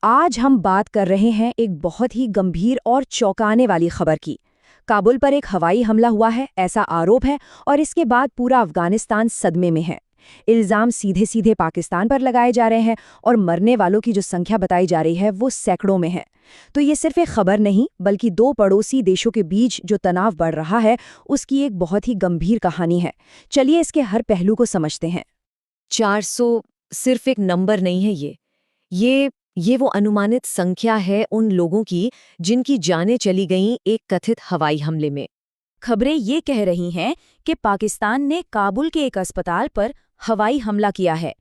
आज हम बात कर रहे हैं एक बहुत ही गंभीर और चौंकाने वाली खबर की। काबुल पर एक हवाई हमला हुआ है, ऐसा आरोप है, और इसके बाद पूरा अफगानिस्तान सदमे में है। इल्जाम सीधे सीधे पाकिस्तान पर लगाए जा रहे हैं और मरने वालों की जो संख्या बताई जा रही है वो सैकड़ों में है। तो ये सिर्फ एक खबर नहीं, बल्कि दो पड़ोसी देशों के बीच जो तनाव बढ़ रहा है उसकी एक बहुत ही गंभीर कहानी है। चलिए इसके हर पहलू को समझते हैं। 400 सिर्फ एक नंबर नहीं है ये वो अनुमानित संख्या है उन लोगों की जिनकी जानें चली गईं एक कथित हवाई हमले में। खबरें ये कह रही हैं कि पाकिस्तान ने काबुल के एक अस्पताल पर हवाई हमला किया है।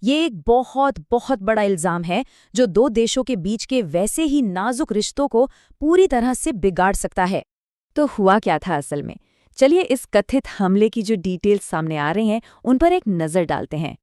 ये एक बहुत बहुत बड़ा इल्जाम है जो दो देशों के बीच के वैसे ही नाजुक रिश्तों को पूरी तरह से बिगाड़ सकता है। तो हुआ क्या था असल में? चलिए इस कथित हमले की जो डिटेल्स सामने आ रही हैं उन पर एक नज़र डालते हैं।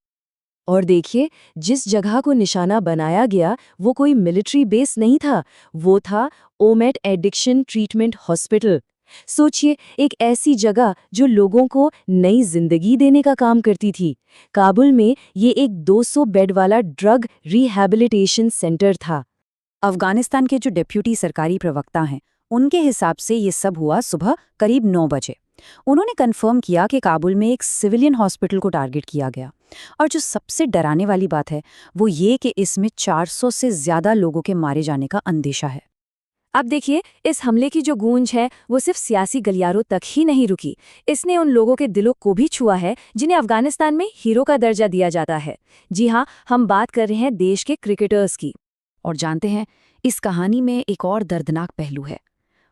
और देखिए, जिस जगह को निशाना बनाया गया वो कोई मिलिट्री बेस नहीं था, वो था ओमेट एडिक्शन ट्रीटमेंट हॉस्पिटल। सोचिए, एक ऐसी जगह जो लोगों को नई जिंदगी देने का काम करती थी। काबुल में ये एक 200 बेड वाला ड्रग रिहैबिलिटेशन सेंटर था। अफगानिस्तान के जो डिप्यूटी सरकारी प्रवक्ता हैं उनके हिसाब से ये सब हुआ सुबह करीब 9 बजे। उन्होंने कंफर्म किया कि काबुल में एक सिविलियन हॉस्पिटल को टारगेट किया गया। और जो सबसे डराने वाली बात है वो ये कि इसमें 400 से ज्यादा लोगों के मारे जाने का अंदेशा है। अब देखिए, इस हमले की जो गूंज है वो सिर्फ सियासी गलियारों तक ही नहीं रुकी। इसने उन लोगों के दिलों को भी छुआ है जिन्हें अफगानिस्तान में हीरो का दर्जा दिया जाता है। जी हाँ, हम बात कर रहे हैं देश के क्रिकेटर्स की। और जानते हैं, इस कहानी में एक और दर्दनाक पहलू है।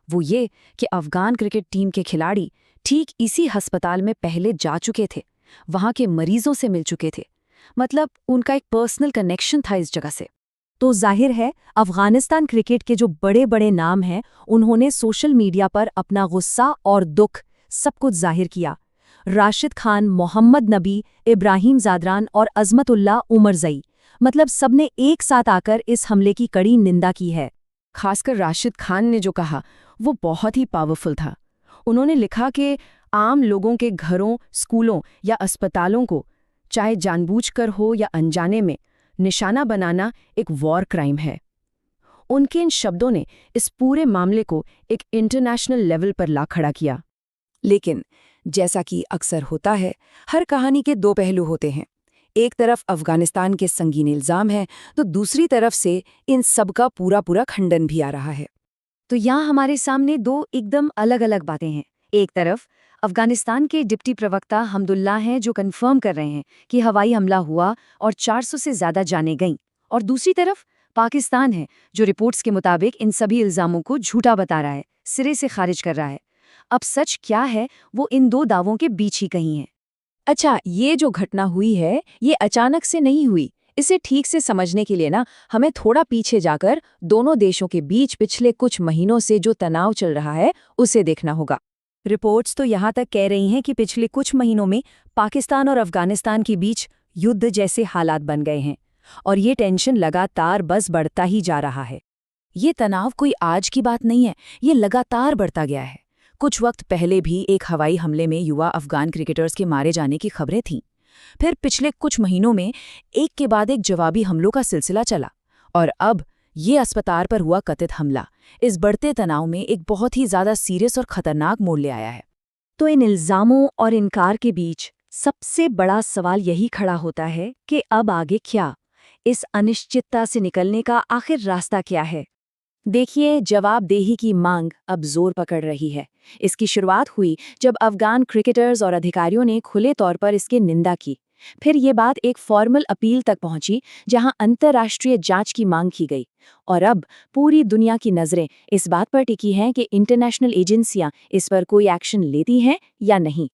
वो ये कि अफगान क्रिकेट टीम के खिलाड़ी ठीक इसी अस्पताल में पहले जा चुके थे, वहां के मरीजों से मिल चुके थे। मतलब उनका एक पर्सनल कनेक्शन था इस जगह से। तो जाहिर है, अफगानिस्तान क्रिकेट के जो बड़े बड़े नाम हैं उन्होंने सोशल मीडिया पर अपना गुस्सा और दुख सब कुछ जाहिर किया। राशिद खान, मोहम्मद नबी, इब्राहिम जादरान और अजमतुल्ला उमरजई, मतलब सबने एक साथ आकर इस हमले की कड़ी निंदा की है। खासकर राशिद खान ने जो कहा वो बहुत ही पावरफुल था। उन्होंने लिखा कि आम लोगों के घरों, स्कूलों या अस्पतालों को, चाहे जानबूझकर हो या अनजाने में, निशाना बनाना एक वॉर क्राइम है। उनके इन शब्दों ने इस पूरे मामले को एक इंटरनेशनल लेवल पर ला खड़ा किया। लेकिन जैसा कि अक्सर होता है, हर कहानी के दो पहलू होते हैं। एक तरफ अफगानिस्तान के संगीन इल्जाम है, तो दूसरी तरफ से इन सब का पूरा पूरा खंडन भी आ रहा है। तो यहाँ हमारे सामने दो एकदम अलग अलग बातें हैं। एक तरफ अफगानिस्तान के डिप्टी प्रवक्ता हमदुल्ला हैं जो कंफर्म कर रहे हैं कि हवाई हमला हुआ और 400 से ज्यादा जानें गईं, और दूसरी तरफ पाकिस्तान है जो रिपोर्ट्स के मुताबिक इन सभी इल्जामों को झूठा बता रहा है, सिरे से खारिज कर रहा है। अब सच क्या है वो इन दो दावों के बीच ही कहीं है। अच्छा, ये जो घटना हुई है ये अचानक से नहीं हुई। इसे ठीक से समझने के लिए हमें थोड़ा पीछे जाकर दोनों देशों के बीच पिछले कुछ महीनों से जो तनाव चल रहा है उसे देखना होगा। रिपोर्ट्स तो यहाँ तक कह रही हैं कि पिछले कुछ महीनों में पाकिस्तान और अफगानिस्तान के बीच युद्ध जैसे हालात बन गए हैं, और ये टेंशन लगातार बस बढ़ता ही जा रहा है। ये तनाव कोई आज की बात नहीं है, ये लगातार बढ़ता गया है। कुछ वक्त पहले भी एक हवाई हमले में युवा अफगान क्रिकेटर्स के मारे जाने की खबरें थीं। फिर पिछले कुछ महीनों में एक के बाद एक जवाबी हमलों का सिलसिला चला, और अब ये अस्पताल पर हुआ कथित हमला इस बढ़ते तनाव में एक बहुत ही ज्यादा सीरियस और खतरनाक मोड़ ले आया है। तो इन इल्जामों और इनकार के बीच सबसे बड़ा सवाल यही खड़ा होता है कि अब आगे क्या? इस अनिश्चितता से निकलने का आखिर रास्ता क्या है? देखिए, जवाबदेही की मांग अब जोर पकड़ रही है। इसकी शुरुआत हुई जब अफगान क्रिकेटर्स और अधिकारियों ने खुले तौर पर इसकी निंदा की। फिर ये बात एक फॉर्मल अपील तक पहुंची जहां अंतर्राष्ट्रीय जांच की मांग की गई। और अब पूरी दुनिया की नज़रें इस बात पर टिकी हैं कि इंटरनेशनल एजेंसियां इस पर कोई एक्शन लेती हैं या नहीं।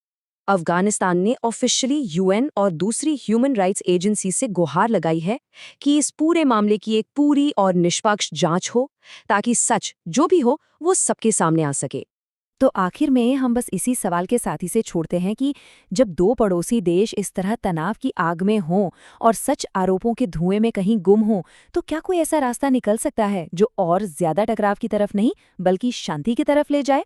अफगानिस्तान ने ऑफिशियली यूएन और दूसरी ह्यूमन राइट्स एजेंसी से गुहार लगाई है कि इस पूरे मामले की एक पूरी और निष्पक्ष जांच हो, ताकि सच जो भी हो वो सबके सामने आ सके। तो आखिर में हम बस इसी सवाल के साथ ही से छोड़ते हैं कि जब दो पड़ोसी देश इस तरह तनाव की आग में हों और सच आरोपों के धुएं में कहीं गुम हों, तो क्या कोई ऐसा रास्ता निकल सकता है जो और ज्यादा टकराव की तरफ नहीं बल्कि शांति की तरफ ले जाए?